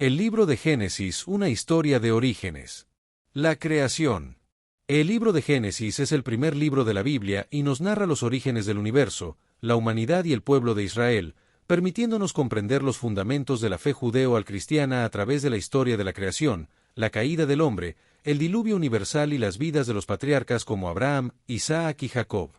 El libro de Génesis, una historia de orígenes. La creación. El libro de Génesis es el primer libro de la Biblia y nos narra los orígenes del universo, la humanidad y el pueblo de Israel, permitiéndonos comprender los fundamentos de la fe judeo-cristiana a través de la historia de la creación, la caída del hombre, el diluvio universal y las vidas de los patriarcas como Abraham, Isaac y Jacob.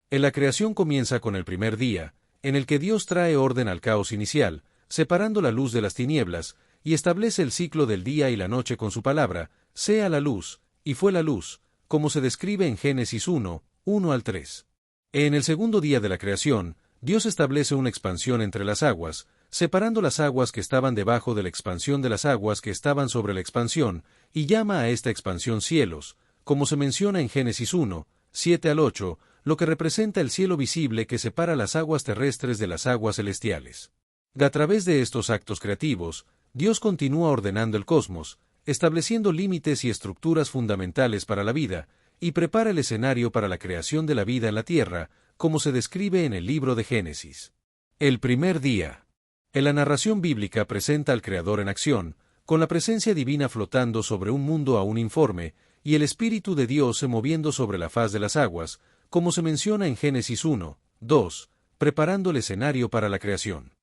La creación comienza con el primer día, en el que Dios trae orden al caos inicial, separando la luz de las tinieblas, y establece el ciclo del día y la noche con su palabra, sea la luz, y fue la luz, como se describe en Génesis 1, 1 al 3. En el segundo día de la creación, Dios establece una expansión entre las aguas, separando las aguas que estaban debajo de la expansión de las aguas que estaban sobre la expansión, y llama a esta expansión cielos, como se menciona en Génesis 1, 7 al 8, lo que representa el cielo visible que separa las aguas terrestres de las aguas celestiales. A través de estos actos creativos, Dios continúa ordenando el cosmos, estableciendo límites y estructuras fundamentales para la vida, y prepara el escenario para la creación de la vida en la tierra, como se describe en el libro de Génesis. El primer día. En la narración bíblica presenta al Creador en acción, con la presencia divina flotando sobre un mundo aún informe, y el Espíritu de Dios se moviendo sobre la faz de las aguas, como se menciona en Génesis 1, 2, preparando el escenario para la creación.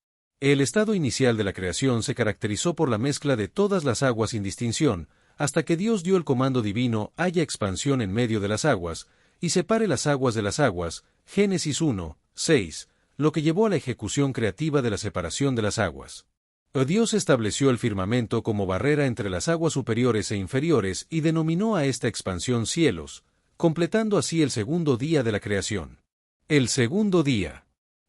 El estado inicial de la creación se caracterizó por la mezcla de todas las aguas sin distinción, hasta que Dios dio el comando divino: haya expansión en medio de las aguas, y separe las aguas de las aguas, Génesis 1, 6, lo que llevó a la ejecución creativa de la separación de las aguas. Dios estableció el firmamento como barrera entre las aguas superiores e inferiores y denominó a esta expansión cielos, completando así el segundo día de la creación. El segundo día.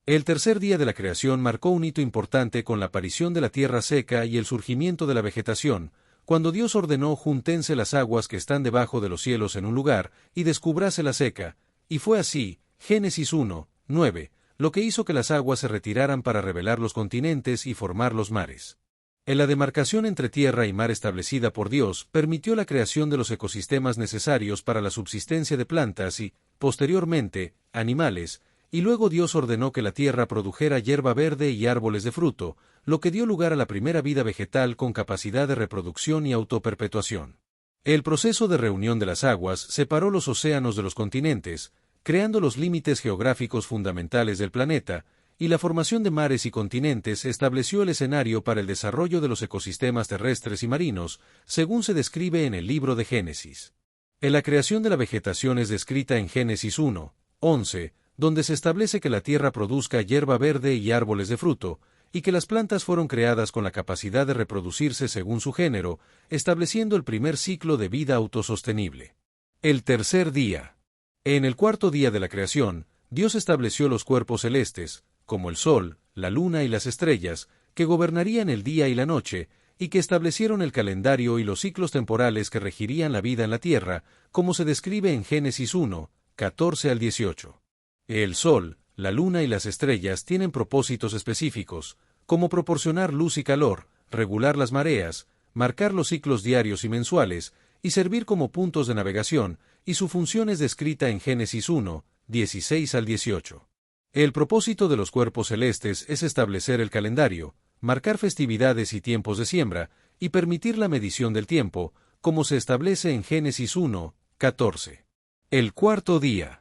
El tercer día de la creación marcó un hito importante con la aparición de la tierra seca y el surgimiento de la vegetación, cuando Dios ordenó: júntense las aguas que están debajo de los cielos en un lugar, y descúbrase la seca, y fue así, Génesis 1, 9, lo que hizo que las aguas se retiraran para revelar los continentes y formar los mares. En la demarcación entre tierra y mar establecida por Dios, permitió la creación de los ecosistemas necesarios para la subsistencia de plantas y, posteriormente, animales, y luego Dios ordenó que la tierra produjera hierba verde y árboles de fruto, lo que dio lugar a la primera vida vegetal con capacidad de reproducción y autoperpetuación. El proceso de reunión de las aguas separó los océanos de los continentes, creando los límites geográficos fundamentales del planeta, y la formación de mares y continentes estableció el escenario para el desarrollo de los ecosistemas terrestres y marinos, según se describe en el libro de Génesis. La creación de la vegetación es descrita en Génesis 1, 11, donde se establece que la tierra produzca hierba verde y árboles de fruto, y que las plantas fueron creadas con la capacidad de reproducirse según su género, estableciendo el primer ciclo de vida autosostenible. El tercer día. En el cuarto día de la creación, Dios estableció los cuerpos celestes, como el sol, la luna y las estrellas, que gobernarían el día y la noche, y que establecieron el calendario y los ciclos temporales que regirían la vida en la tierra, como se describe en Génesis 1, 14 al 18. El sol, la luna y las estrellas tienen propósitos específicos, como proporcionar luz y calor, regular las mareas, marcar los ciclos diarios y mensuales, y servir como puntos de navegación, y su función es descrita en Génesis 1, 16 al 18. El propósito de los cuerpos celestes es establecer el calendario, marcar festividades y tiempos de siembra, y permitir la medición del tiempo, como se establece en Génesis 1, 14. El cuarto día.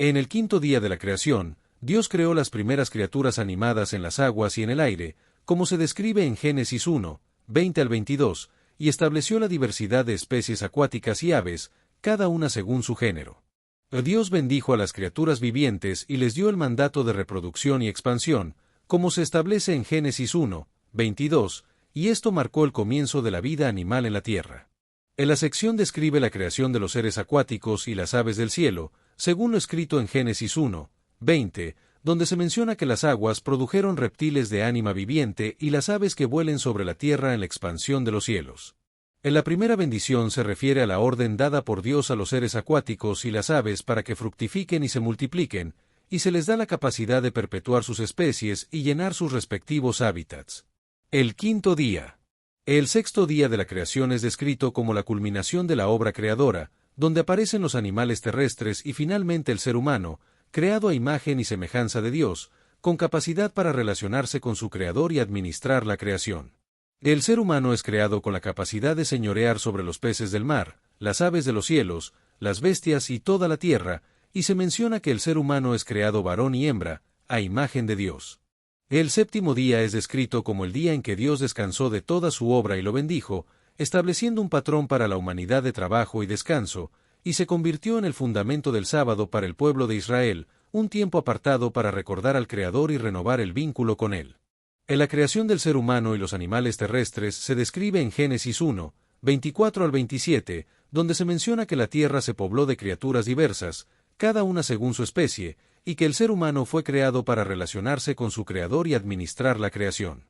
En el quinto día de la creación, Dios creó las primeras criaturas animadas en las aguas y en el aire, como se describe en Génesis 1, 20 al 22, y estableció la diversidad de especies acuáticas y aves, cada una según su género. Dios bendijo a las criaturas vivientes y les dio el mandato de reproducción y expansión, como se establece en Génesis 1, 22, y esto marcó el comienzo de la vida animal en la tierra. En la sección describe la creación de los seres acuáticos y las aves del cielo, según lo escrito en Génesis 1, 20, donde se menciona que las aguas produjeron reptiles de ánima viviente y las aves que vuelen sobre la tierra en la expansión de los cielos. En la primera bendición se refiere a la orden dada por Dios a los seres acuáticos y las aves para que fructifiquen y se multipliquen, y se les da la capacidad de perpetuar sus especies y llenar sus respectivos hábitats. El quinto día. El sexto día de la creación es descrito como la culminación de la obra creadora, donde aparecen los animales terrestres y finalmente el ser humano, creado a imagen y semejanza de Dios, con capacidad para relacionarse con su Creador y administrar la creación. El ser humano es creado con la capacidad de señorear sobre los peces del mar, las aves de los cielos, las bestias y toda la tierra, y se menciona que el ser humano es creado varón y hembra, a imagen de Dios. El séptimo día es descrito como el día en que Dios descansó de toda su obra y lo bendijo, estableciendo un patrón para la humanidad de trabajo y descanso, y se convirtió en el fundamento del sábado para el pueblo de Israel, un tiempo apartado para recordar al Creador y renovar el vínculo con Él. En la creación del ser humano y los animales terrestres se describe en Génesis 1, 24 al 27, donde se menciona que la tierra se pobló de criaturas diversas, cada una según su especie, y que el ser humano fue creado para relacionarse con su Creador y administrar la creación.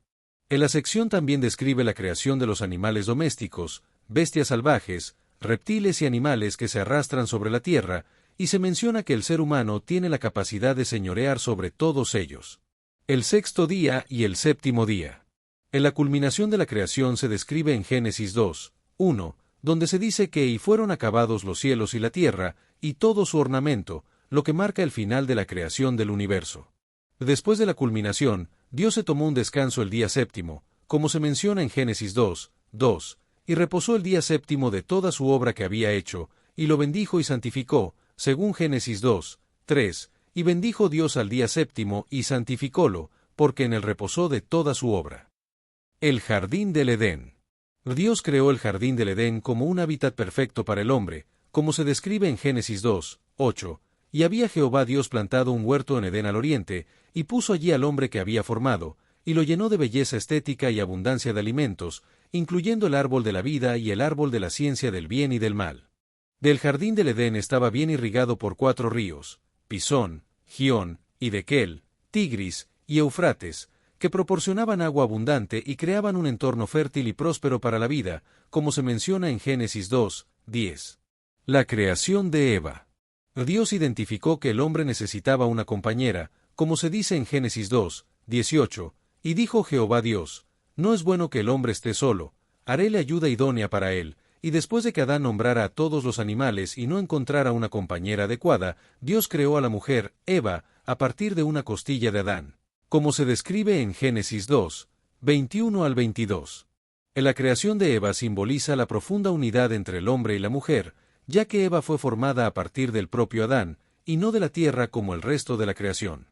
En la sección también describe la creación de los animales domésticos, bestias salvajes, reptiles y animales que se arrastran sobre la tierra, y se menciona que el ser humano tiene la capacidad de señorear sobre todos ellos. El sexto día y el séptimo día. En la culminación de la creación se describe en Génesis 2, 1, donde se dice que y fueron acabados los cielos y la tierra, y todo su ornamento, lo que marca el final de la creación del universo. Después de la culminación, Dios se tomó un descanso el día séptimo, como se menciona en Génesis 2, 2, y reposó el día séptimo de toda su obra que había hecho, y lo bendijo y santificó, según Génesis 2, 3, y bendijo Dios al día séptimo y santificólo, porque en él reposó de toda su obra. El jardín del Edén. Dios creó el jardín del Edén como un hábitat perfecto para el hombre, como se describe en Génesis 2, 8, y había Jehová Dios plantado un huerto en Edén al oriente, y puso allí al hombre que había formado, y lo llenó de belleza estética y abundancia de alimentos, incluyendo el árbol de la vida y el árbol de la ciencia del bien y del mal. Del jardín del Edén estaba bien irrigado por 4 ríos, Pisón, Gión, Hiddekel, Tigris y Eufrates, que proporcionaban agua abundante y creaban un entorno fértil y próspero para la vida, como se menciona en Génesis 2, 10. La creación de Eva. Dios identificó que el hombre necesitaba una compañera, como se dice en Génesis 2, 18, y dijo Jehová Dios, no es bueno que el hombre esté solo, haréle ayuda idónea para él. Y después de que Adán nombrara a todos los animales y no encontrara una compañera adecuada, Dios creó a la mujer, Eva, a partir de una costilla de Adán, como se describe en Génesis 2, 21 al 22. En la creación de Eva simboliza la profunda unidad entre el hombre y la mujer, ya que Eva fue formada a partir del propio Adán, y no de la tierra como el resto de la creación.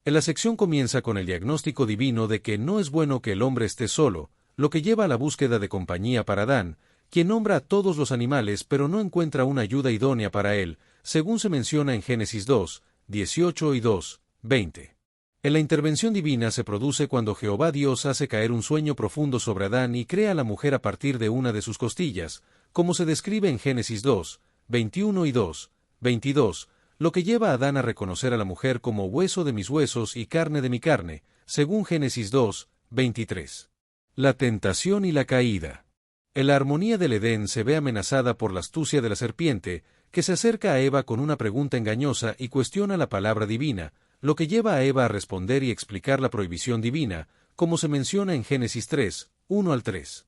En la sección comienza con el diagnóstico divino de que no es bueno que el hombre esté solo, lo que lleva a la búsqueda de compañía para Adán, quien nombra a todos los animales pero no encuentra una ayuda idónea para él, según se menciona en Génesis 2, 18 y 2, 20. En la intervención divina se produce cuando Jehová Dios hace caer un sueño profundo sobre Adán y crea a la mujer a partir de una de sus costillas, como se describe en Génesis 2, 21 y 2, 22, lo que lleva a Adán a reconocer a la mujer como hueso de mis huesos y carne de mi carne, según Génesis 2, 23. La tentación y la caída. En la armonía del Edén se ve amenazada por la astucia de la serpiente, que se acerca a Eva con una pregunta engañosa y cuestiona la palabra divina, lo que lleva a Eva a responder y explicar la prohibición divina, como se menciona en Génesis 3, 1 al 3.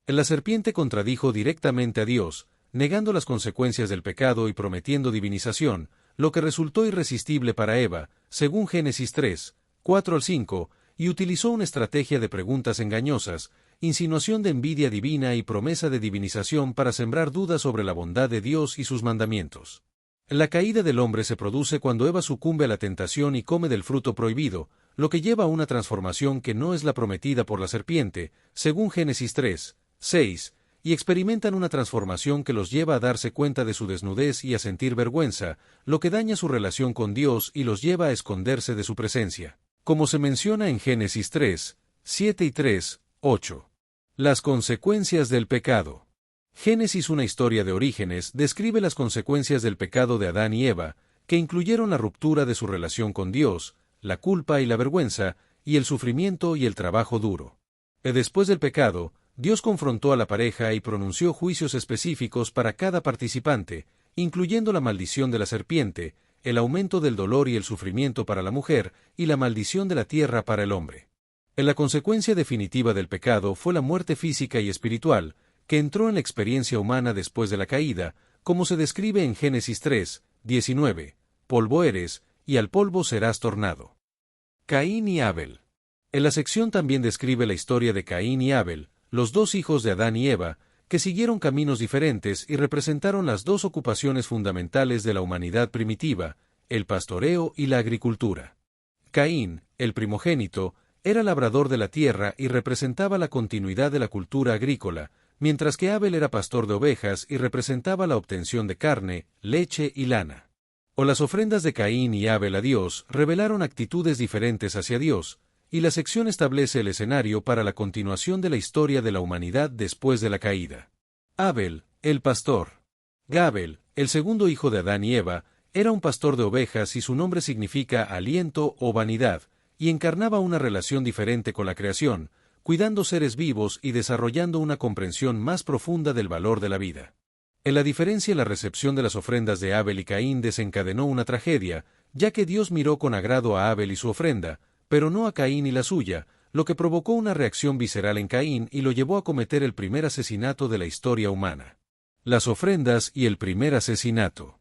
La serpiente contradijo directamente a Dios, negando las consecuencias del pecado y prometiendo divinización, lo que resultó irresistible para Eva, según Génesis 3, 4 al 5, y utilizó una estrategia de preguntas engañosas, insinuación de envidia divina y promesa de divinización para sembrar dudas sobre la bondad de Dios y sus mandamientos. La caída del hombre se produce cuando Eva sucumbe a la tentación y come del fruto prohibido, lo que lleva a una transformación que no es la prometida por la serpiente, según Génesis 3, 6, y experimentan una transformación que los lleva a darse cuenta de su desnudez y a sentir vergüenza, lo que daña su relación con Dios y los lleva a esconderse de su presencia, como se menciona en Génesis 3, 7 y 3, 8. Las consecuencias del pecado. Génesis, una historia de orígenes, describe las consecuencias del pecado de Adán y Eva, que incluyeron la ruptura de su relación con Dios, la culpa y la vergüenza, y el sufrimiento y el trabajo duro. Después del pecado, Dios confrontó a la pareja y pronunció juicios específicos para cada participante, incluyendo la maldición de la serpiente, el aumento del dolor y el sufrimiento para la mujer, y la maldición de la tierra para el hombre. La consecuencia definitiva del pecado fue la muerte física y espiritual, que entró en la experiencia humana después de la caída, como se describe en Génesis 3, 19, polvo eres, y al polvo serás tornado. Caín y Abel. En la sección también describe la historia de Caín y Abel, los dos hijos de Adán y Eva, que siguieron caminos diferentes y representaron las dos ocupaciones fundamentales de la humanidad primitiva, el pastoreo y la agricultura. Caín, el primogénito, era labrador de la tierra y representaba la continuidad de la cultura agrícola, mientras que Abel era pastor de ovejas y representaba la obtención de carne, leche y lana. Las ofrendas de Caín y Abel a Dios revelaron actitudes diferentes hacia Dios, y la sección establece el escenario para la continuación de la historia de la humanidad después de la caída. Abel, el pastor. Abel, el segundo hijo de Adán y Eva, era un pastor de ovejas y su nombre significa aliento o vanidad, y encarnaba una relación diferente con la creación, cuidando seres vivos y desarrollando una comprensión más profunda del valor de la vida. En la diferencia, la recepción de las ofrendas de Abel y Caín desencadenó una tragedia, ya que Dios miró con agrado a Abel y su ofrenda, pero no a Caín y la suya, lo que provocó una reacción visceral en Caín y lo llevó a cometer el primer asesinato de la historia humana. Las ofrendas y el primer asesinato.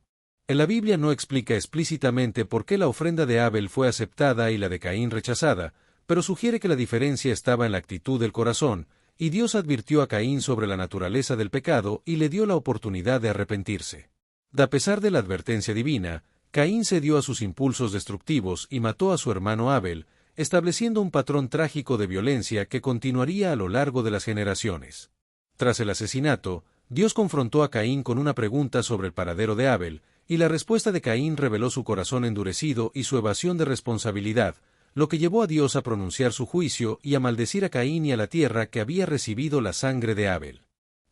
En la Biblia no explica explícitamente por qué la ofrenda de Abel fue aceptada y la de Caín rechazada, pero sugiere que la diferencia estaba en la actitud del corazón, y Dios advirtió a Caín sobre la naturaleza del pecado y le dio la oportunidad de arrepentirse. A pesar de la advertencia divina, Caín cedió a sus impulsos destructivos y mató a su hermano Abel, estableciendo un patrón trágico de violencia que continuaría a lo largo de las generaciones. Tras el asesinato, Dios confrontó a Caín con una pregunta sobre el paradero de Abel, y la respuesta de Caín reveló su corazón endurecido y su evasión de responsabilidad, lo que llevó a Dios a pronunciar su juicio y a maldecir a Caín y a la tierra que había recibido la sangre de Abel.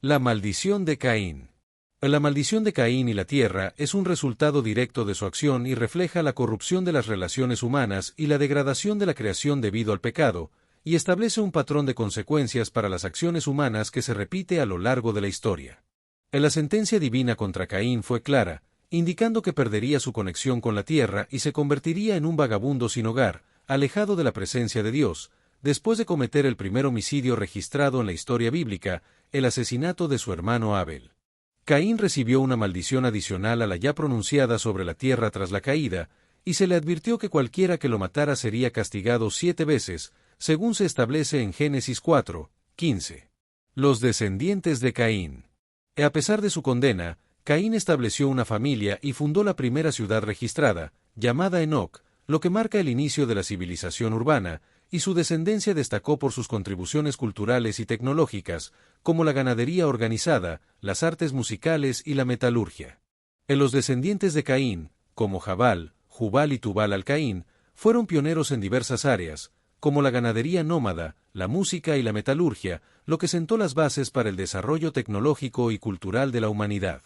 La maldición de Caín. La maldición de Caín y la tierra es un resultado directo de su acción y refleja la corrupción de las relaciones humanas y la degradación de la creación debido al pecado, y establece un patrón de consecuencias para las acciones humanas que se repite a lo largo de la historia. La sentencia divina contra Caín fue clara, indicando que perdería su conexión con la tierra y se convertiría en un vagabundo sin hogar, alejado de la presencia de Dios, después de cometer el primer homicidio registrado en la historia bíblica, el asesinato de su hermano Abel. Caín recibió una maldición adicional a la ya pronunciada sobre la tierra tras la caída, y se le advirtió que cualquiera que lo matara sería castigado 7 veces, según se establece en Génesis 4:15. Los descendientes de Caín. A pesar de su condena, Caín estableció una familia y fundó la primera ciudad registrada, llamada Enoc, lo que marca el inicio de la civilización urbana, y su descendencia destacó por sus contribuciones culturales y tecnológicas, como la ganadería organizada, las artes musicales y la metalurgia. Los descendientes de Caín, como Jabal, Jubal y Tubal al-Caín, fueron pioneros en diversas áreas, como la ganadería nómada, la música y la metalurgia, lo que sentó las bases para el desarrollo tecnológico y cultural de la humanidad.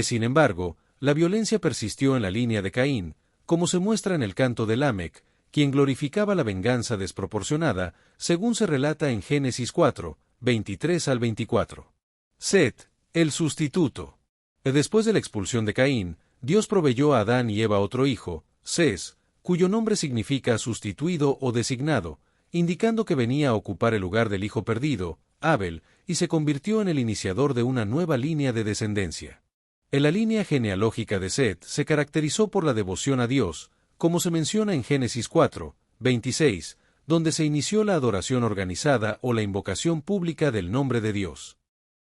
Sin embargo, la violencia persistió en la línea de Caín, como se muestra en el canto de Lamec, quien glorificaba la venganza desproporcionada, según se relata en Génesis 4:23 al 24. Set, el sustituto. Después de la expulsión de Caín, Dios proveyó a Adán y Eva otro hijo, Ses, cuyo nombre significa sustituido o designado, indicando que venía a ocupar el lugar del hijo perdido, Abel, y se convirtió en el iniciador de una nueva línea de descendencia. En la línea genealógica de Set se caracterizó por la devoción a Dios, como se menciona en Génesis 4:26, donde se inició la adoración organizada o la invocación pública del nombre de Dios.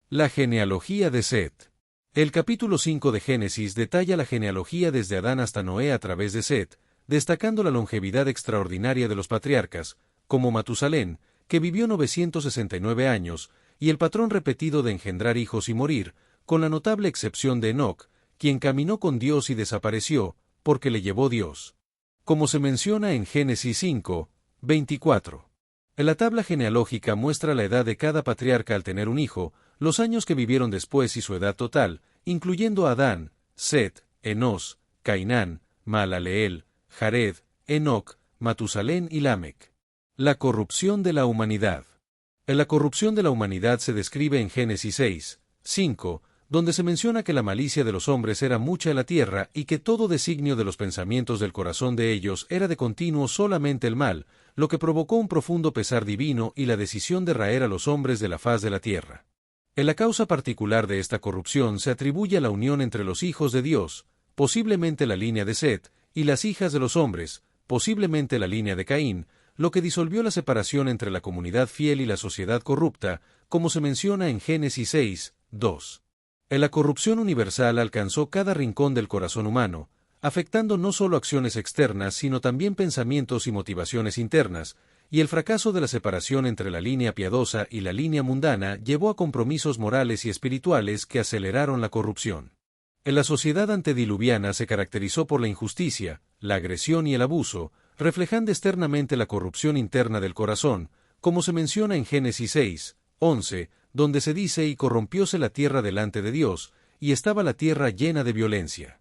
La genealogía de Set. El capítulo 5 de Génesis detalla la genealogía desde Adán hasta Noé a través de Set, destacando la longevidad extraordinaria de los patriarcas, como Matusalén, que vivió 969 años, y el patrón repetido de engendrar hijos y morir, con la notable excepción de Enoc, quien caminó con Dios y desapareció, porque le llevó Dios. Como se menciona en Génesis 5:24. La tabla genealógica muestra la edad de cada patriarca al tener un hijo, los años que vivieron después y su edad total, incluyendo a Adán, Set, Enos, Cainán, Maalaleel, Jared, Enoc, Matusalén y Lamec. La corrupción de la humanidad. La corrupción de la humanidad se describe en Génesis 6:5, donde se menciona que la malicia de los hombres era mucha en la tierra y que todo designio de los pensamientos del corazón de ellos era de continuo solamente el mal, lo que provocó un profundo pesar divino y la decisión de raer a los hombres de la faz de la tierra. En la causa particular de esta corrupción se atribuye a la unión entre los hijos de Dios, posiblemente la línea de Set, y las hijas de los hombres, posiblemente la línea de Caín, lo que disolvió la separación entre la comunidad fiel y la sociedad corrupta, como se menciona en Génesis 6, 2. La corrupción universal alcanzó cada rincón del corazón humano, afectando no solo acciones externas sino también pensamientos y motivaciones internas, y el fracaso de la separación entre la línea piadosa y la línea mundana llevó a compromisos morales y espirituales que aceleraron la corrupción. En la sociedad antediluviana se caracterizó por la injusticia, la agresión y el abuso, reflejando externamente la corrupción interna del corazón, como se menciona en Génesis 6, 11, donde se dice: «Y corrompióse la tierra delante de Dios, y estaba la tierra llena de violencia».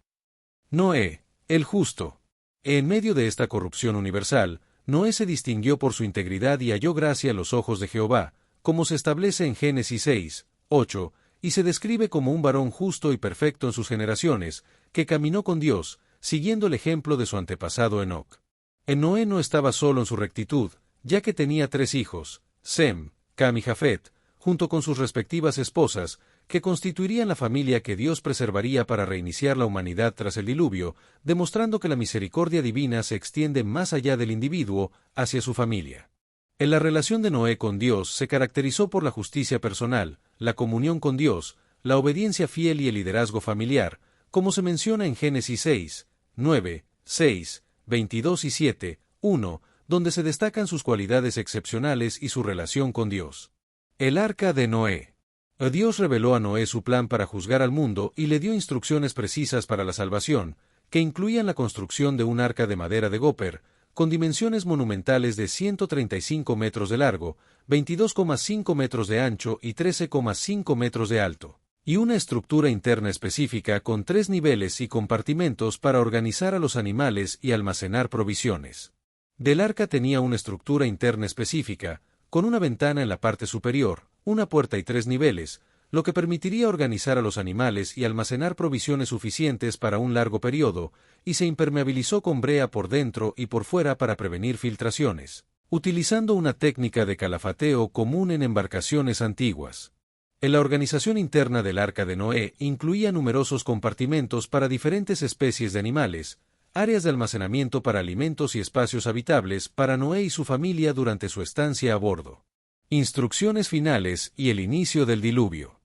Noé, el justo. En medio de esta corrupción universal, Noé se distinguió por su integridad y halló gracia a los ojos de Jehová, como se establece en Génesis 6, 8, y se describe como un varón justo y perfecto en sus generaciones, que caminó con Dios, siguiendo el ejemplo de su antepasado Enoc. Noé no estaba solo en su rectitud, ya que tenía 3 hijos, Sem, Cam y Jafet, junto con sus respectivas esposas, que constituirían la familia que Dios preservaría para reiniciar la humanidad tras el diluvio, demostrando que la misericordia divina se extiende más allá del individuo, hacia su familia. En la relación de Noé con Dios se caracterizó por la justicia personal, la comunión con Dios, la obediencia fiel y el liderazgo familiar, como se menciona en Génesis 6, 9, 6, 22 y 7, 1, donde se destacan sus cualidades excepcionales y su relación con Dios. El arca de Noé. Dios reveló a Noé su plan para juzgar al mundo y le dio instrucciones precisas para la salvación, que incluían la construcción de un arca de madera de gopher, con dimensiones monumentales de 135 metros de largo, 22,5 metros de ancho y 13,5 metros de alto, y una estructura interna específica con 3 niveles y compartimentos para organizar a los animales y almacenar provisiones. Del arca tenía una estructura interna específica, con una ventana en la parte superior, una puerta y 3 niveles, lo que permitiría organizar a los animales y almacenar provisiones suficientes para un largo periodo, y se impermeabilizó con brea por dentro y por fuera para prevenir filtraciones, utilizando una técnica de calafateo común en embarcaciones antiguas. En la organización interna del arca de Noé incluía numerosos compartimentos para diferentes especies de animales, áreas de almacenamiento para alimentos y espacios habitables para Noé y su familia durante su estancia a bordo. Instrucciones finales y el inicio del diluvio.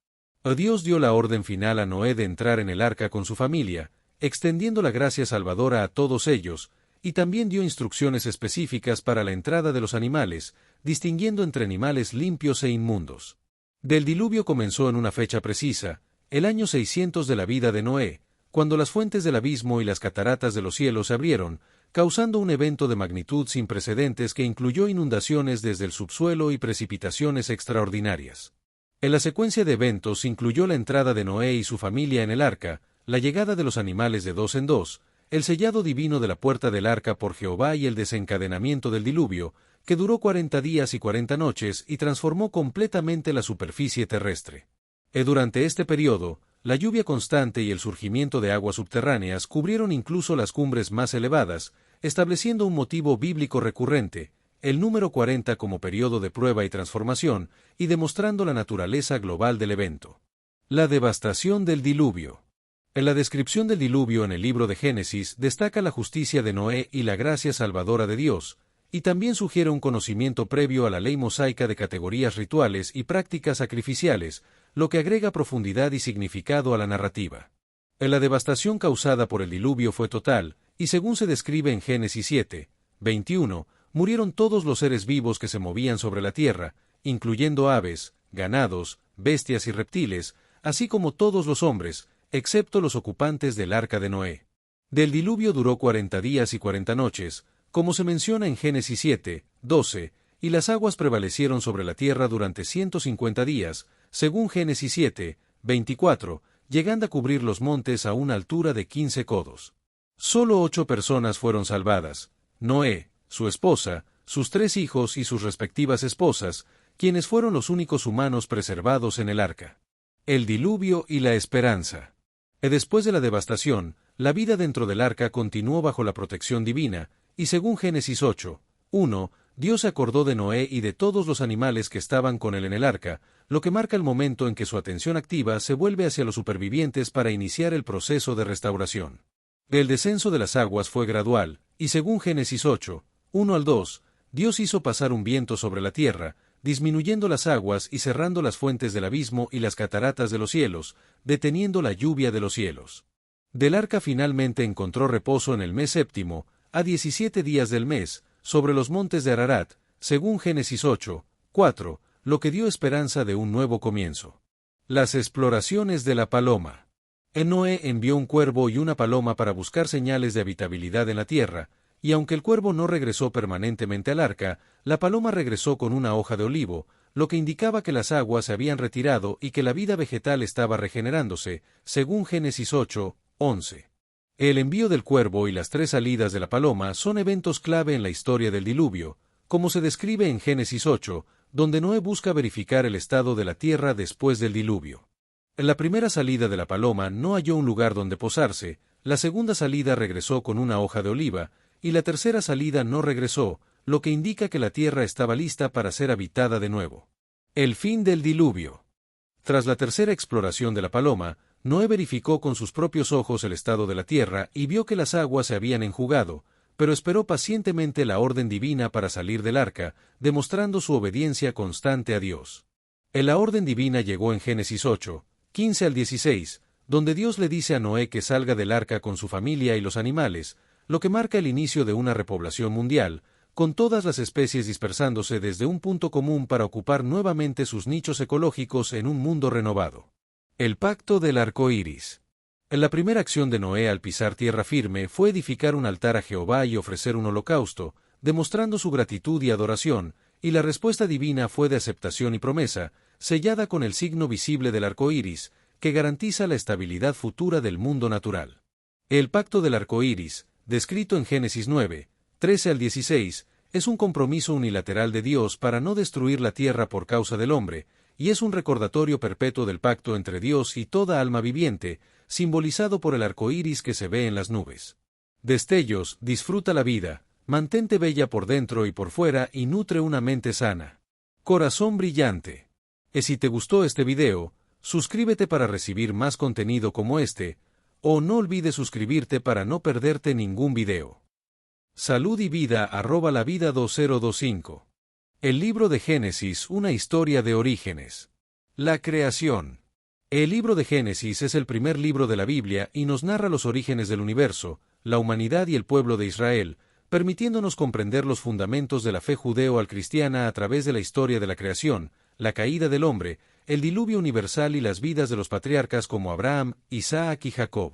Dios dio la orden final a Noé de entrar en el arca con su familia, extendiendo la gracia salvadora a todos ellos, y también dio instrucciones específicas para la entrada de los animales, distinguiendo entre animales limpios e inmundos. Del diluvio comenzó en una fecha precisa, el año 600 de la vida de Noé, cuando las fuentes del abismo y las cataratas de los cielos se abrieron, causando un evento de magnitud sin precedentes que incluyó inundaciones desde el subsuelo y precipitaciones extraordinarias. En la secuencia de eventos incluyó la entrada de Noé y su familia en el arca, la llegada de los animales de 2 en 2, el sellado divino de la puerta del arca por Jehová y el desencadenamiento del diluvio, que duró 40 días y 40 noches y transformó completamente la superficie terrestre. Durante este periodo, la lluvia constante y el surgimiento de aguas subterráneas cubrieron incluso las cumbres más elevadas, estableciendo un motivo bíblico recurrente, el número 40 como periodo de prueba y transformación, y demostrando la naturaleza global del evento. La devastación del diluvio. En la descripción del diluvio en el libro de Génesis destaca la justicia de Noé y la gracia salvadora de Dios, y también sugiere un conocimiento previo a la ley mosaica de categorías rituales y prácticas sacrificiales, lo que agrega profundidad y significado a la narrativa. La devastación causada por el diluvio fue total, y según se describe en Génesis 7, 21, murieron todos los seres vivos que se movían sobre la tierra, incluyendo aves, ganados, bestias y reptiles, así como todos los hombres, excepto los ocupantes del arca de Noé. Del diluvio duró 40 días y 40 noches, como se menciona en Génesis 7, 12, y las aguas prevalecieron sobre la tierra durante 150 días, según Génesis 7, 24, llegando a cubrir los montes a una altura de 15 codos. Solo 8 personas fueron salvadas: Noé, su esposa, sus 3 hijos y sus respectivas esposas, quienes fueron los únicos humanos preservados en el arca. El diluvio y la esperanza. Después de la devastación, la vida dentro del arca continuó bajo la protección divina, y según Génesis 8, 1, Dios se acordó de Noé y de todos los animales que estaban con él en el arca, lo que marca el momento en que su atención activa se vuelve hacia los supervivientes para iniciar el proceso de restauración. El descenso de las aguas fue gradual, y según Génesis 8, 1 al 2, Dios hizo pasar un viento sobre la tierra, disminuyendo las aguas y cerrando las fuentes del abismo y las cataratas de los cielos, deteniendo la lluvia de los cielos. Del arca finalmente encontró reposo en el mes séptimo, a 17 días del mes, sobre los montes de Ararat, según Génesis 8, 4, lo que dio esperanza de un nuevo comienzo. Las exploraciones de la paloma. Noé envió un cuervo y una paloma para buscar señales de habitabilidad en la tierra, y aunque el cuervo no regresó permanentemente al arca, la paloma regresó con una hoja de olivo, lo que indicaba que las aguas se habían retirado y que la vida vegetal estaba regenerándose, según Génesis 8, 11. El envío del cuervo y las 3 salidas de la paloma son eventos clave en la historia del diluvio, como se describe en Génesis 8, donde Noé busca verificar el estado de la tierra después del diluvio. En la primera salida de la paloma no halló un lugar donde posarse, la segunda salida regresó con una hoja de oliva, y la tercera salida no regresó, lo que indica que la tierra estaba lista para ser habitada de nuevo. El fin del diluvio. Tras la tercera exploración de la paloma, Noé verificó con sus propios ojos el estado de la tierra y vio que las aguas se habían enjugado, pero esperó pacientemente la orden divina para salir del arca, demostrando su obediencia constante a Dios. La orden divina llegó en Génesis 8, 15 al 16, donde Dios le dice a Noé que salga del arca con su familia y los animales, lo que marca el inicio de una repoblación mundial, con todas las especies dispersándose desde un punto común para ocupar nuevamente sus nichos ecológicos en un mundo renovado. El pacto del arco iris. La primera acción de Noé al pisar tierra firme fue edificar un altar a Jehová y ofrecer un holocausto, demostrando su gratitud y adoración, y la respuesta divina fue de aceptación y promesa, sellada con el signo visible del arco iris, que garantiza la estabilidad futura del mundo natural. El pacto del arco iris, descrito en Génesis 9, 13 al 16, es un compromiso unilateral de Dios para no destruir la tierra por causa del hombre, y es un recordatorio perpetuo del pacto entre Dios y toda alma viviente, simbolizado por el arco iris que se ve en las nubes. Destellos, disfruta la vida, mantente bella por dentro y por fuera y nutre una mente sana. Corazón brillante. Si te gustó este video, suscríbete para recibir más contenido como este, o no olvides suscribirte para no perderte ningún video. Salud y vida @lavida 2025. El libro de Génesis, una historia de orígenes. La creación. El libro de Génesis es el primer libro de la Biblia y nos narra los orígenes del universo, la humanidad y el pueblo de Israel, permitiéndonos comprender los fundamentos de la fe judeo-cristiana a través de la historia de la creación, la caída del hombre, el diluvio universal y las vidas de los patriarcas como Abraham, Isaac y Jacob.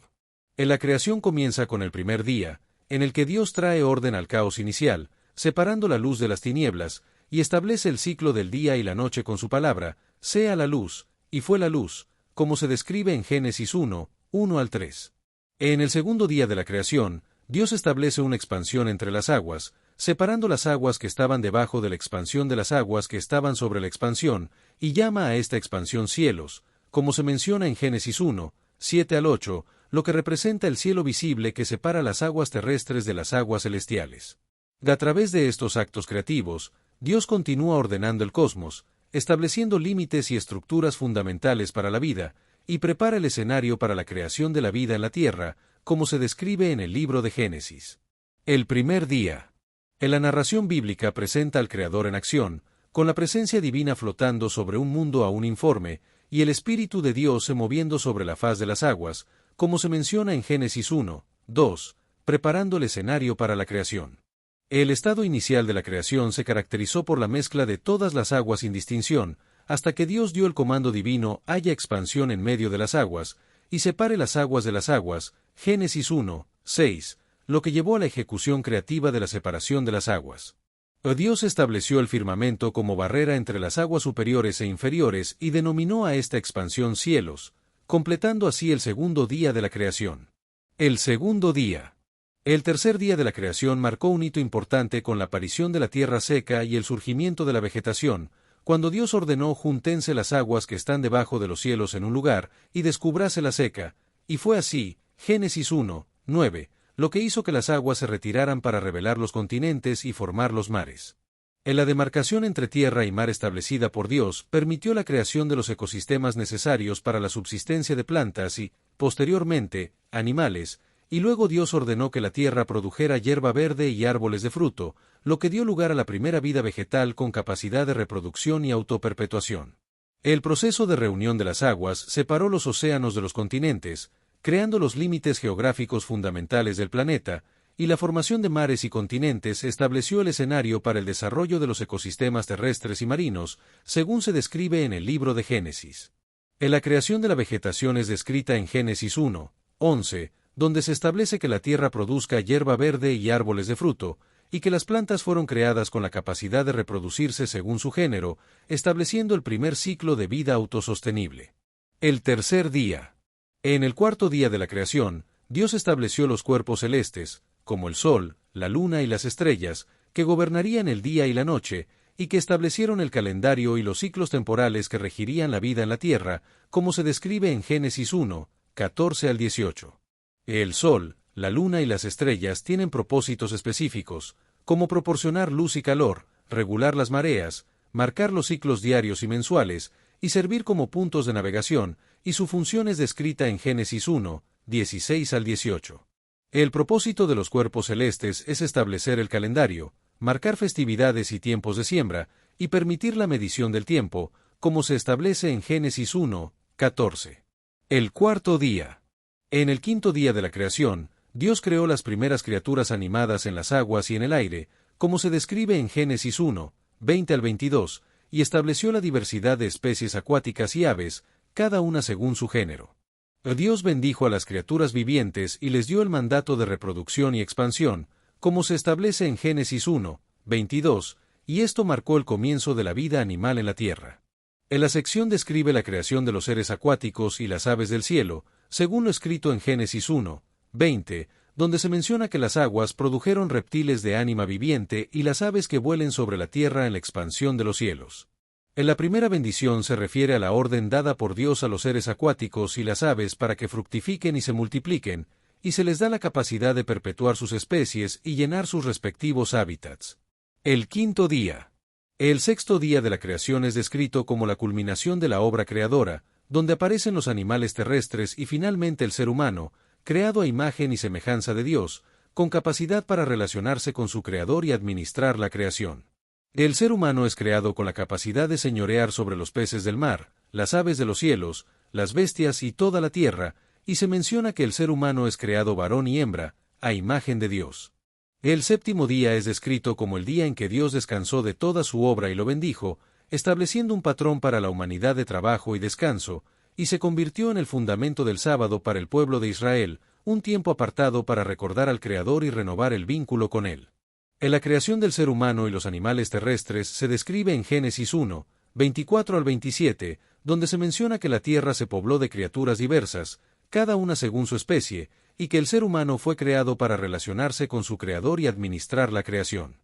La creación comienza con el primer día, en el que Dios trae orden al caos inicial, separando la luz de las tinieblas, y establece el ciclo del día y la noche con su palabra, sea la luz, y fue la luz, como se describe en Génesis 1, 1 al 3. En el segundo día de la creación, Dios establece una expansión entre las aguas, separando las aguas que estaban debajo de la expansión de las aguas que estaban sobre la expansión, y llama a esta expansión cielos, como se menciona en Génesis 1, 7 al 8, lo que representa el cielo visible que separa las aguas terrestres de las aguas celestiales. A través de estos actos creativos, Dios continúa ordenando el cosmos, estableciendo límites y estructuras fundamentales para la vida, y prepara el escenario para la creación de la vida en la tierra, como se describe en el libro de Génesis. El primer día. En la narración bíblica presenta al Creador en acción, con la presencia divina flotando sobre un mundo aún informe, y el Espíritu de Dios se moviendo sobre la faz de las aguas, como se menciona en Génesis 1, 2, preparando el escenario para la creación. El estado inicial de la creación se caracterizó por la mezcla de todas las aguas sin distinción, hasta que Dios dio el comando divino: haya expansión en medio de las aguas, y separe las aguas de las aguas, Génesis 1, 6, lo que llevó a la ejecución creativa de la separación de las aguas. Dios estableció el firmamento como barrera entre las aguas superiores e inferiores y denominó a esta expansión cielos, completando así el segundo día de la creación. El segundo día. El tercer día de la creación marcó un hito importante con la aparición de la tierra seca y el surgimiento de la vegetación, cuando Dios ordenó: júntense las aguas que están debajo de los cielos en un lugar, y descúbrase la seca, y fue así, Génesis 1, 9, lo que hizo que las aguas se retiraran para revelar los continentes y formar los mares. En la demarcación entre tierra y mar establecida por Dios, permitió la creación de los ecosistemas necesarios para la subsistencia de plantas y, posteriormente, animales, y luego Dios ordenó que la tierra produjera hierba verde y árboles de fruto, lo que dio lugar a la primera vida vegetal con capacidad de reproducción y autoperpetuación. El proceso de reunión de las aguas separó los océanos de los continentes, creando los límites geográficos fundamentales del planeta, y la formación de mares y continentes estableció el escenario para el desarrollo de los ecosistemas terrestres y marinos, según se describe en el libro de Génesis. La creación de la vegetación es descrita en Génesis 1:11, donde se establece que la tierra produzca hierba verde y árboles de fruto, y que las plantas fueron creadas con la capacidad de reproducirse según su género, estableciendo el primer ciclo de vida autosostenible. El tercer día. En el cuarto día de la creación, Dios estableció los cuerpos celestes, como el sol, la luna y las estrellas, que gobernarían el día y la noche, y que establecieron el calendario y los ciclos temporales que regirían la vida en la tierra, como se describe en Génesis 1:14 al 18. El sol, la luna y las estrellas tienen propósitos específicos, como proporcionar luz y calor, regular las mareas, marcar los ciclos diarios y mensuales, y servir como puntos de navegación, y su función es descrita en Génesis 1:16 al 18. El propósito de los cuerpos celestes es establecer el calendario, marcar festividades y tiempos de siembra, y permitir la medición del tiempo, como se establece en Génesis 1:14. El cuarto día. En el quinto día de la creación, Dios creó las primeras criaturas animadas en las aguas y en el aire, como se describe en Génesis 1:20 al 22, y estableció la diversidad de especies acuáticas y aves, cada una según su género. Dios bendijo a las criaturas vivientes y les dio el mandato de reproducción y expansión, como se establece en Génesis 1:22, y esto marcó el comienzo de la vida animal en la tierra. En la sección describe la creación de los seres acuáticos y las aves del cielo, según lo escrito en Génesis 1:20, donde se menciona que las aguas produjeron reptiles de ánima viviente y las aves que vuelen sobre la tierra en la expansión de los cielos. En la primera bendición se refiere a la orden dada por Dios a los seres acuáticos y las aves para que fructifiquen y se multipliquen, y se les da la capacidad de perpetuar sus especies y llenar sus respectivos hábitats. El quinto día. El sexto día de la creación es descrito como la culminación de la obra creadora, donde aparecen los animales terrestres y finalmente el ser humano, creado a imagen y semejanza de Dios, con capacidad para relacionarse con su Creador y administrar la creación. El ser humano es creado con la capacidad de señorear sobre los peces del mar, las aves de los cielos, las bestias y toda la tierra, y se menciona que el ser humano es creado varón y hembra, a imagen de Dios. El séptimo día es descrito como el día en que Dios descansó de toda su obra y lo bendijo, estableciendo un patrón para la humanidad de trabajo y descanso, y se convirtió en el fundamento del sábado para el pueblo de Israel, un tiempo apartado para recordar al Creador y renovar el vínculo con Él. En la creación del ser humano y los animales terrestres se describe en Génesis 1:24 al 27, donde se menciona que la tierra se pobló de criaturas diversas, cada una según su especie, y que el ser humano fue creado para relacionarse con su Creador y administrar la creación.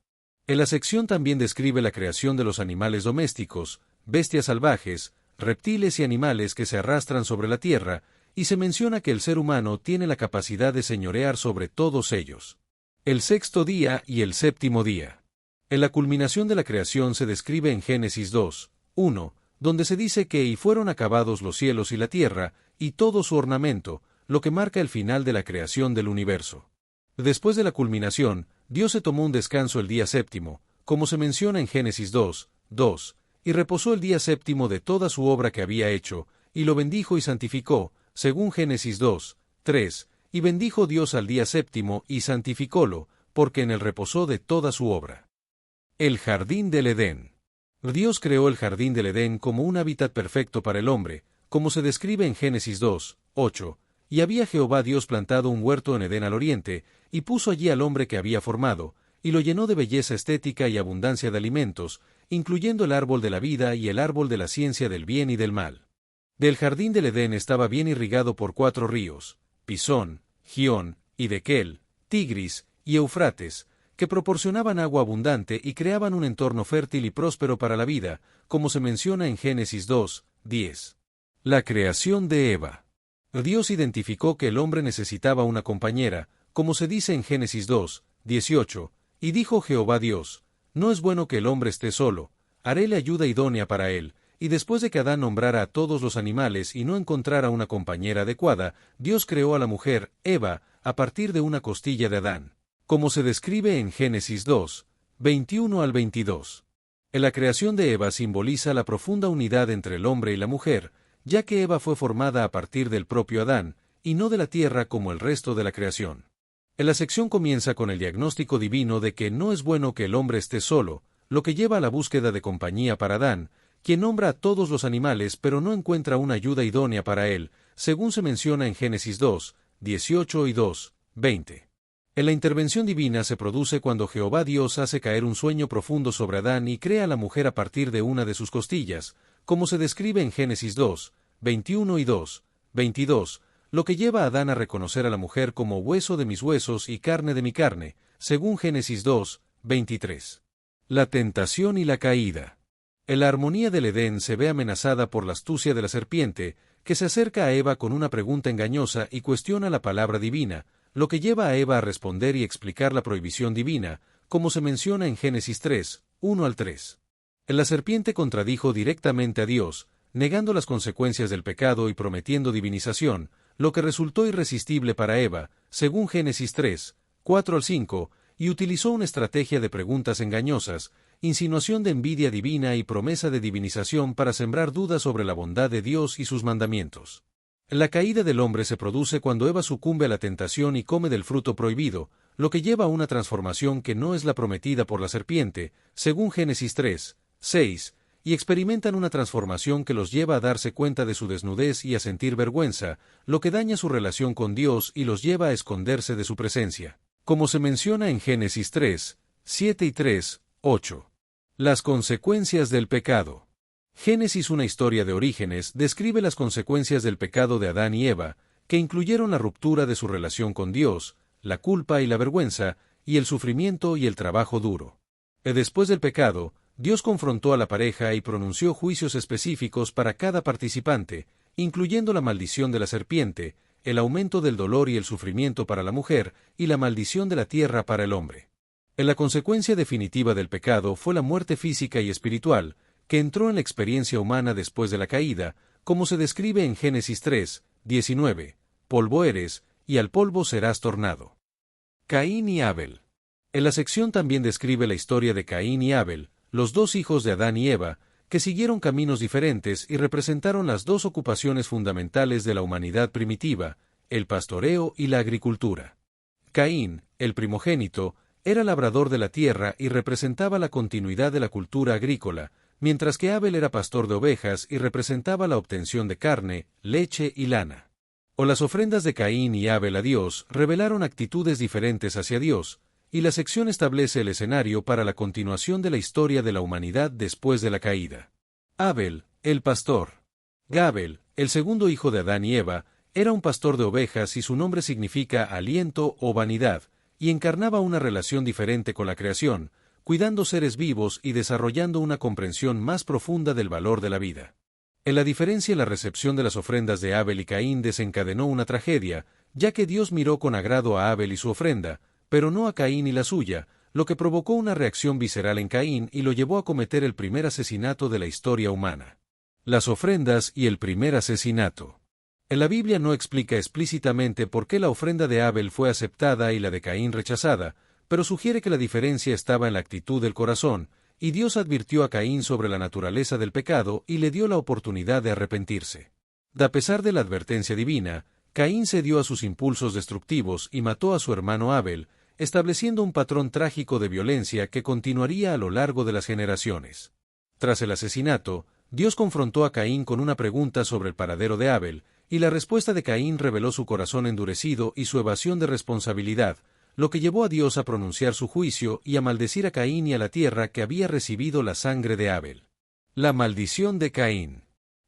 En la sección también describe la creación de los animales domésticos, bestias salvajes, reptiles y animales que se arrastran sobre la tierra, y se menciona que el ser humano tiene la capacidad de señorear sobre todos ellos. El sexto día y el séptimo día. En la culminación de la creación se describe en Génesis 2:1, donde se dice que y fueron acabados los cielos y la tierra, y todo su ornamento, lo que marca el final de la creación del universo. Después de la culminación, Dios se tomó un descanso el día séptimo, como se menciona en Génesis 2:2, y reposó el día séptimo de toda su obra que había hecho, y lo bendijo y santificó, según Génesis 2:3, y bendijo Dios al día séptimo y santificólo, porque en él reposó de toda su obra. El jardín del Edén. Dios creó el jardín del Edén como un hábitat perfecto para el hombre, como se describe en Génesis 2:8, y había Jehová Dios plantado un huerto en Edén al oriente, y puso allí al hombre que había formado, y lo llenó de belleza estética y abundancia de alimentos, incluyendo el árbol de la vida y el árbol de la ciencia del bien y del mal. Del jardín del Edén estaba bien irrigado por 4 ríos, Pisón, Gión, Hiddekel, Tigris y Eufrates, que proporcionaban agua abundante y creaban un entorno fértil y próspero para la vida, como se menciona en Génesis 2:10. La creación de Eva. Dios identificó que el hombre necesitaba una compañera, como se dice en Génesis 2:18, y dijo Jehová Dios, no es bueno que el hombre esté solo, haréle ayuda idónea para él, y después de que Adán nombrara a todos los animales y no encontrara una compañera adecuada, Dios creó a la mujer, Eva, a partir de una costilla de Adán, como se describe en Génesis 2, 21 al 22. La creación de Eva simboliza la profunda unidad entre el hombre y la mujer, ya que Eva fue formada a partir del propio Adán, y no de la tierra como el resto de la creación. La sección comienza con el diagnóstico divino de que no es bueno que el hombre esté solo, lo que lleva a la búsqueda de compañía para Adán, quien nombra a todos los animales pero no encuentra una ayuda idónea para él, según se menciona en Génesis 2, 18 y 2, 20. La intervención divina se produce cuando Jehová Dios hace caer un sueño profundo sobre Adán y crea a la mujer a partir de una de sus costillas, como se describe en Génesis 2, 21 y 2, 22, lo que lleva a Adán a reconocer a la mujer como hueso de mis huesos y carne de mi carne, según Génesis 2, 23. La tentación y la caída. La armonía del Edén se ve amenazada por la astucia de la serpiente, que se acerca a Eva con una pregunta engañosa y cuestiona la palabra divina, lo que lleva a Eva a responder y explicar la prohibición divina, como se menciona en Génesis 3, 1 al 3. La serpiente contradijo directamente a Dios, negando las consecuencias del pecado y prometiendo divinización, lo que resultó irresistible para Eva, según Génesis 3, 4 al 5, y utilizó una estrategia de preguntas engañosas, insinuación de envidia divina y promesa de divinización para sembrar dudas sobre la bondad de Dios y sus mandamientos. La caída del hombre se produce cuando Eva sucumbe a la tentación y come del fruto prohibido, lo que lleva a una transformación que no es la prometida por la serpiente, según Génesis 3, 6, y experimentan una transformación que los lleva a darse cuenta de su desnudez y a sentir vergüenza, lo que daña su relación con Dios y los lleva a esconderse de su presencia, como se menciona en Génesis 3, 7 y 3, 8. Las consecuencias del pecado. Génesis, una historia de orígenes, describe las consecuencias del pecado de Adán y Eva, que incluyeron la ruptura de su relación con Dios, la culpa y la vergüenza, y el sufrimiento y el trabajo duro. Después del pecado, Dios confrontó a la pareja y pronunció juicios específicos para cada participante, incluyendo la maldición de la serpiente, el aumento del dolor y el sufrimiento para la mujer, y la maldición de la tierra para el hombre. La consecuencia definitiva del pecado fue la muerte física y espiritual, que entró en la experiencia humana después de la caída, como se describe en Génesis 3, 19, polvo eres, y al polvo serás tornado. Caín y Abel. La sección también describe la historia de Caín y Abel, los dos hijos de Adán y Eva, que siguieron caminos diferentes y representaron las dos ocupaciones fundamentales de la humanidad primitiva, el pastoreo y la agricultura. Caín, el primogénito, era labrador de la tierra y representaba la continuidad de la cultura agrícola, mientras que Abel era pastor de ovejas y representaba la obtención de carne, leche y lana. Las ofrendas de Caín y Abel a Dios revelaron actitudes diferentes hacia Dios, y la sección establece el escenario para la continuación de la historia de la humanidad después de la caída. Abel, el pastor. Abel, el segundo hijo de Adán y Eva, era un pastor de ovejas y su nombre significa aliento o vanidad, y encarnaba una relación diferente con la creación, cuidando seres vivos y desarrollando una comprensión más profunda del valor de la vida. La diferencia en la recepción de las ofrendas de Abel y Caín desencadenó una tragedia, ya que Dios miró con agrado a Abel y su ofrenda, pero no a Caín y la suya, lo que provocó una reacción visceral en Caín y lo llevó a cometer el primer asesinato de la historia humana. Las ofrendas y el primer asesinato. La Biblia no explica explícitamente por qué la ofrenda de Abel fue aceptada y la de Caín rechazada, pero sugiere que la diferencia estaba en la actitud del corazón, y Dios advirtió a Caín sobre la naturaleza del pecado y le dio la oportunidad de arrepentirse. A pesar de la advertencia divina, Caín cedió a sus impulsos destructivos y mató a su hermano Abel, estableciendo un patrón trágico de violencia que continuaría a lo largo de las generaciones. Tras el asesinato, Dios confrontó a Caín con una pregunta sobre el paradero de Abel, y la respuesta de Caín reveló su corazón endurecido y su evasión de responsabilidad, lo que llevó a Dios a pronunciar su juicio y a maldecir a Caín y a la tierra que había recibido la sangre de Abel. La maldición de Caín.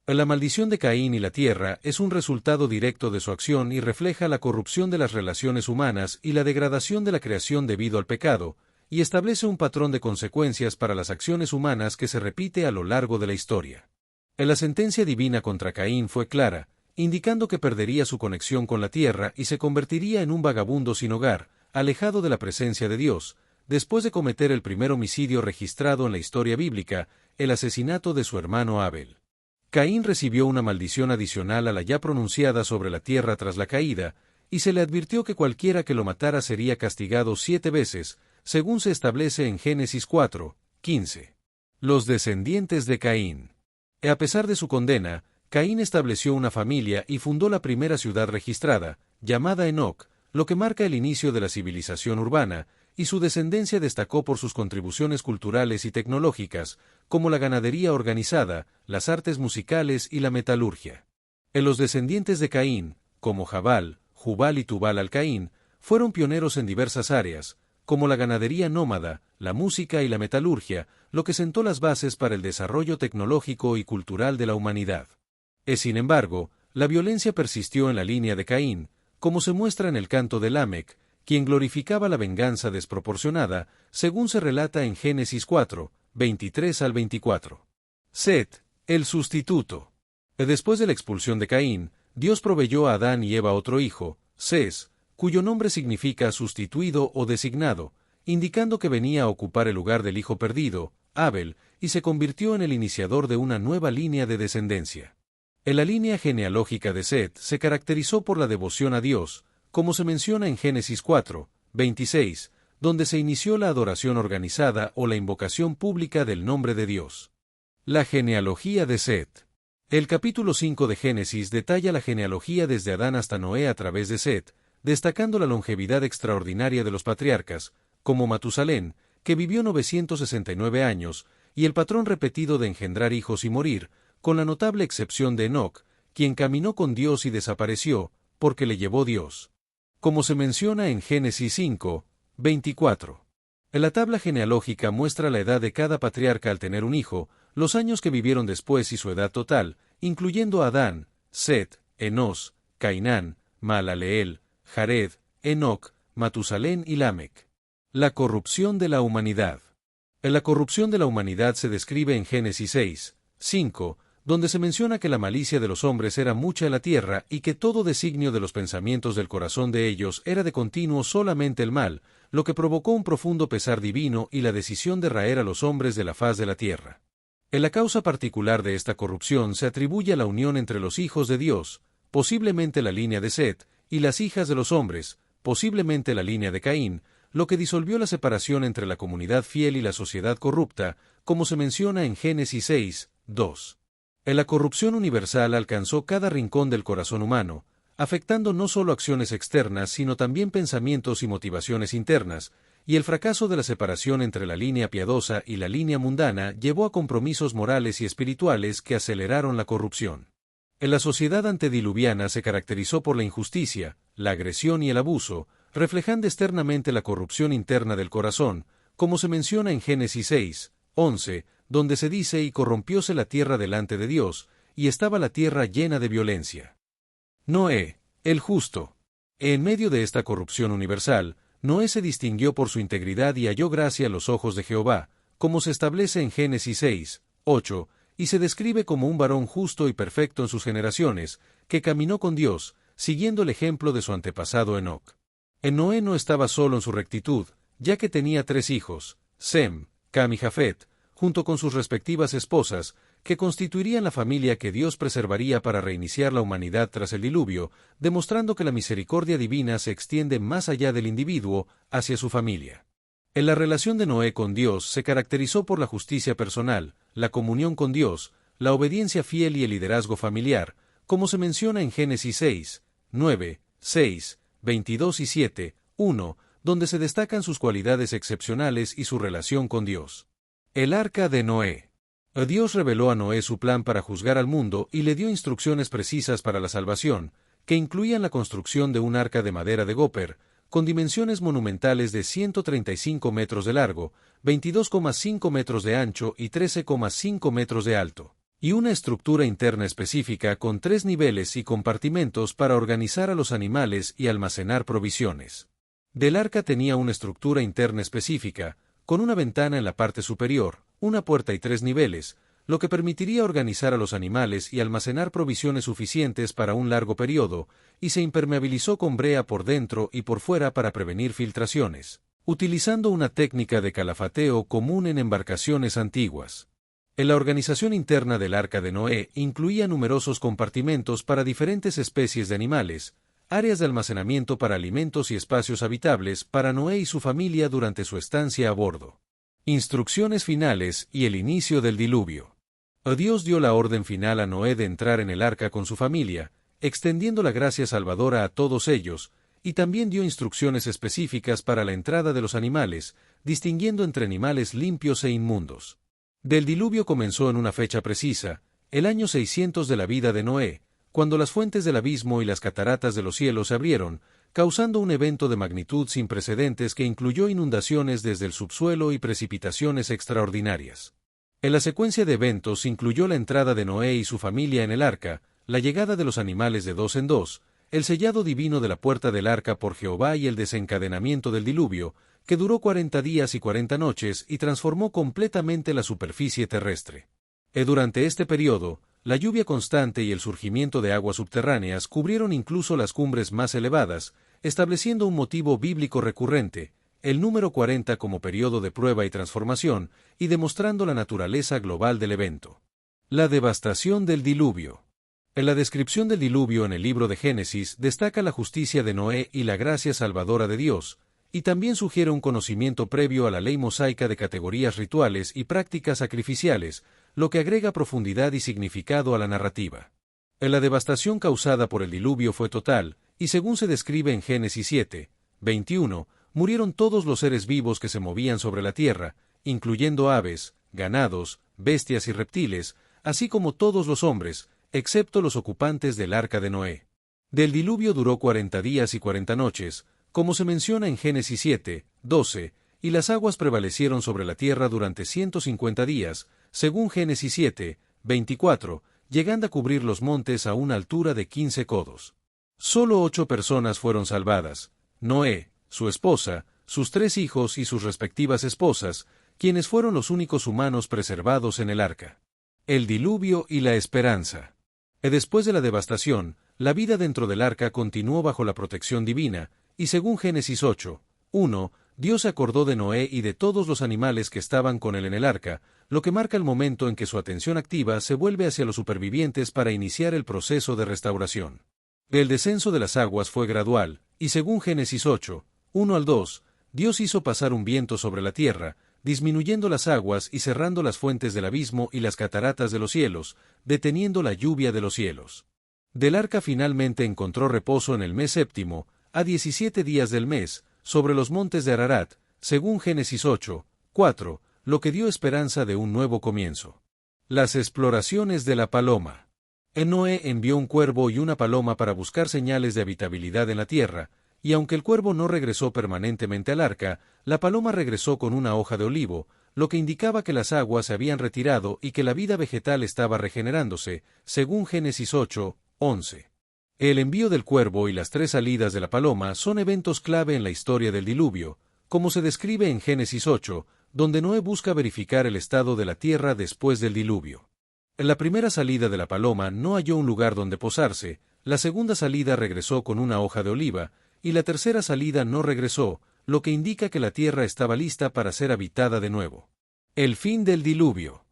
La maldición de Caín y la tierra es un resultado directo de su acción y refleja la corrupción de las relaciones humanas y la degradación de la creación debido al pecado, y establece un patrón de consecuencias para las acciones humanas que se repite a lo largo de la historia. La sentencia divina contra Caín fue clara, indicando que perdería su conexión con la tierra y se convertiría en un vagabundo sin hogar, alejado de la presencia de Dios, después de cometer el primer homicidio registrado en la historia bíblica, el asesinato de su hermano Abel. Caín recibió una maldición adicional a la ya pronunciada sobre la tierra tras la caída, y se le advirtió que cualquiera que lo matara sería castigado 7 veces, según se establece en Génesis 4:15. Los descendientes de Caín. A pesar de su condena, Caín estableció una familia y fundó la primera ciudad registrada, llamada Enoc, lo que marca el inicio de la civilización urbana, y su descendencia destacó por sus contribuciones culturales y tecnológicas, como la ganadería organizada, las artes musicales y la metalurgia. En los descendientes de Caín, como Jabal, Jubal y Tubal al-Caín, fueron pioneros en diversas áreas, como la ganadería nómada, la música y la metalurgia, lo que sentó las bases para el desarrollo tecnológico y cultural de la humanidad. Sin embargo, la violencia persistió en la línea de Caín, como se muestra en el canto de Lamec, quien glorificaba la venganza desproporcionada, según se relata en Génesis 4:23 al 24. Set, el sustituto. Después de la expulsión de Caín, Dios proveyó a Adán y Eva otro hijo, Ses, cuyo nombre significa sustituido o designado, indicando que venía a ocupar el lugar del hijo perdido, Abel, y se convirtió en el iniciador de una nueva línea de descendencia. En la línea genealógica de Set se caracterizó por la devoción a Dios, como se menciona en Génesis 4:26, donde se inició la adoración organizada o la invocación pública del nombre de Dios. La genealogía de Set. El capítulo 5 de Génesis detalla la genealogía desde Adán hasta Noé a través de Set, destacando la longevidad extraordinaria de los patriarcas, como Matusalén, que vivió 969 años, y el patrón repetido de engendrar hijos y morir, con la notable excepción de Enoc, quien caminó con Dios y desapareció, porque le llevó Dios. Como se menciona en Génesis 5:24. La tabla genealógica muestra la edad de cada patriarca al tener un hijo, los años que vivieron después y su edad total, incluyendo a Adán, Set, Enos, Cainán, Maalaleel, Jared, Enoc, Matusalén y Lamec. La corrupción de la humanidad. La corrupción de la humanidad se describe en Génesis 6:5, donde se menciona que la malicia de los hombres era mucha en la tierra y que todo designio de los pensamientos del corazón de ellos era de continuo solamente el mal, lo que provocó un profundo pesar divino y la decisión de raer a los hombres de la faz de la tierra. En la causa particular de esta corrupción se atribuye a la unión entre los hijos de Dios, posiblemente la línea de Set, y las hijas de los hombres, posiblemente la línea de Caín, lo que disolvió la separación entre la comunidad fiel y la sociedad corrupta, como se menciona en Génesis 6:2. La corrupción universal alcanzó cada rincón del corazón humano, afectando no solo acciones externas sino también pensamientos y motivaciones internas, y el fracaso de la separación entre la línea piadosa y la línea mundana llevó a compromisos morales y espirituales que aceleraron la corrupción. En la sociedad antediluviana se caracterizó por la injusticia, la agresión y el abuso, reflejando externamente la corrupción interna del corazón, como se menciona en Génesis 6:11, donde se dice: y corrompióse la tierra delante de Dios, y estaba la tierra llena de violencia. Noé, el justo. En medio de esta corrupción universal, Noé se distinguió por su integridad y halló gracia a los ojos de Jehová, como se establece en Génesis 6:8, y se describe como un varón justo y perfecto en sus generaciones, que caminó con Dios, siguiendo el ejemplo de su antepasado Enoc. Noé no estaba solo en su rectitud, ya que tenía 3 hijos, Sem, Cam y Jafet, junto con sus respectivas esposas, que constituirían la familia que Dios preservaría para reiniciar la humanidad tras el diluvio, demostrando que la misericordia divina se extiende más allá del individuo, hacia su familia. En la relación de Noé con Dios se caracterizó por la justicia personal, la comunión con Dios, la obediencia fiel y el liderazgo familiar, como se menciona en Génesis 6:9, 6, 22 y 7:1, donde se destacan sus cualidades excepcionales y su relación con Dios. El arca de Noé. Dios reveló a Noé su plan para juzgar al mundo y le dio instrucciones precisas para la salvación, que incluían la construcción de un arca de madera de gopher, con dimensiones monumentales de 135 metros de largo, 22,5 metros de ancho y 13,5 metros de alto, y una estructura interna específica con 3 niveles y compartimentos para organizar a los animales y almacenar provisiones. Del arca tenía una estructura interna específica, con una ventana en la parte superior, una puerta y 3 niveles, lo que permitiría organizar a los animales y almacenar provisiones suficientes para un largo periodo, y se impermeabilizó con brea por dentro y por fuera para prevenir filtraciones, utilizando una técnica de calafateo común en embarcaciones antiguas. En la organización interna del Arca de Noé incluía numerosos compartimentos para diferentes especies de animales, áreas de almacenamiento para alimentos y espacios habitables para Noé y su familia durante su estancia a bordo. Instrucciones finales y el inicio del diluvio. Dios dio la orden final a Noé de entrar en el arca con su familia, extendiendo la gracia salvadora a todos ellos, y también dio instrucciones específicas para la entrada de los animales, distinguiendo entre animales limpios e inmundos. Del diluvio comenzó en una fecha precisa, el año 600 de la vida de Noé, cuando las fuentes del abismo y las cataratas de los cielos se abrieron, causando un evento de magnitud sin precedentes que incluyó inundaciones desde el subsuelo y precipitaciones extraordinarias. En la secuencia de eventos incluyó la entrada de Noé y su familia en el arca, la llegada de los animales de dos en dos, el sellado divino de la puerta del arca por Jehová y el desencadenamiento del diluvio, que duró 40 días y 40 noches y transformó completamente la superficie terrestre. Durante este periodo, la lluvia constante y el surgimiento de aguas subterráneas cubrieron incluso las cumbres más elevadas, estableciendo un motivo bíblico recurrente, el número 40 como periodo de prueba y transformación, y demostrando la naturaleza global del evento. La devastación del diluvio. En la descripción del diluvio en el libro de Génesis destaca la justicia de Noé y la gracia salvadora de Dios, y también sugiere un conocimiento previo a la ley mosaica de categorías rituales y prácticas sacrificiales, lo que agrega profundidad y significado a la narrativa. La devastación causada por el diluvio fue total, y según se describe en Génesis 7, 21, murieron todos los seres vivos que se movían sobre la tierra, incluyendo aves, ganados, bestias y reptiles, así como todos los hombres, excepto los ocupantes del arca de Noé. Del diluvio duró 40 días y 40 noches, como se menciona en Génesis 7, 12, y las aguas prevalecieron sobre la tierra durante 150 días, según Génesis 7, 24, llegando a cubrir los montes a una altura de 15 codos. Solo 8 personas fueron salvadas: Noé, su esposa, sus 3 hijos y sus respectivas esposas, quienes fueron los únicos humanos preservados en el arca. El diluvio y la esperanza. Después de la devastación, la vida dentro del arca continuó bajo la protección divina, y según Génesis 8, 1, Dios se acordó de Noé y de todos los animales que estaban con él en el arca, lo que marca el momento en que su atención activa se vuelve hacia los supervivientes para iniciar el proceso de restauración. El descenso de las aguas fue gradual, y según Génesis 8, 1 al 2, Dios hizo pasar un viento sobre la tierra, disminuyendo las aguas y cerrando las fuentes del abismo y las cataratas de los cielos, deteniendo la lluvia de los cielos. Del arca finalmente encontró reposo en el mes séptimo, a 17 días del mes, sobre los montes de Ararat, según Génesis 8, 4, lo que dio esperanza de un nuevo comienzo. Las exploraciones de la paloma. Noé envió un cuervo y una paloma para buscar señales de habitabilidad en la tierra, y aunque el cuervo no regresó permanentemente al arca, la paloma regresó con una hoja de olivo, lo que indicaba que las aguas se habían retirado y que la vida vegetal estaba regenerándose, según Génesis 8, 11. El envío del cuervo y las 3 salidas de la paloma son eventos clave en la historia del diluvio, como se describe en Génesis 8, donde Noé busca verificar el estado de la tierra después del diluvio. En la primera salida de la paloma no halló un lugar donde posarse, la segunda salida regresó con una hoja de oliva, y la tercera salida no regresó, lo que indica que la tierra estaba lista para ser habitada de nuevo. El fin del diluvio.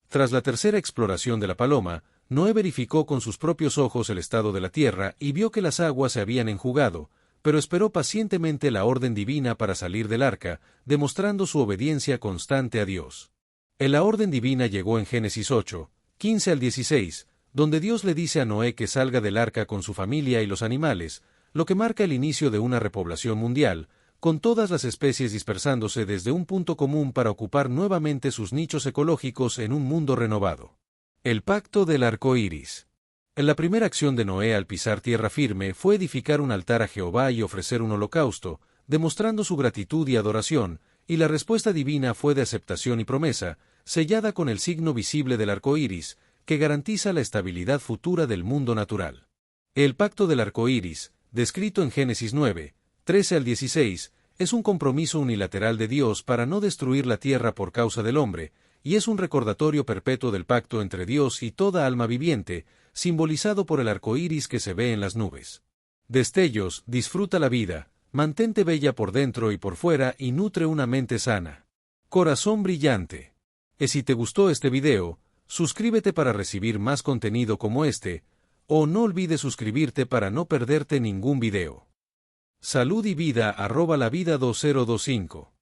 Tras la tercera exploración de la paloma, Noé verificó con sus propios ojos el estado de la tierra y vio que las aguas se habían enjugado, pero esperó pacientemente la orden divina para salir del arca, demostrando su obediencia constante a Dios. La orden divina llegó en Génesis 8, 15 al 16, donde Dios le dice a Noé que salga del arca con su familia y los animales, lo que marca el inicio de una repoblación mundial, con todas las especies dispersándose desde un punto común para ocupar nuevamente sus nichos ecológicos en un mundo renovado. El pacto del arco iris. La primera acción de Noé al pisar tierra firme fue edificar un altar a Jehová y ofrecer un holocausto, demostrando su gratitud y adoración, y la respuesta divina fue de aceptación y promesa, sellada con el signo visible del arco iris, que garantiza la estabilidad futura del mundo natural. El pacto del arco iris, descrito en Génesis 9, 13 al 16, es un compromiso unilateral de Dios para no destruir la tierra por causa del hombre, y es un recordatorio perpetuo del pacto entre Dios y toda alma viviente, simbolizado por el arco iris que se ve en las nubes. Destellos, disfruta la vida, mantente bella por dentro y por fuera y nutre una mente sana. Corazón brillante. Y si te gustó este video, suscríbete para recibir más contenido como este, o no olvides suscribirte para no perderte ningún video. Salud y vida @lavida2025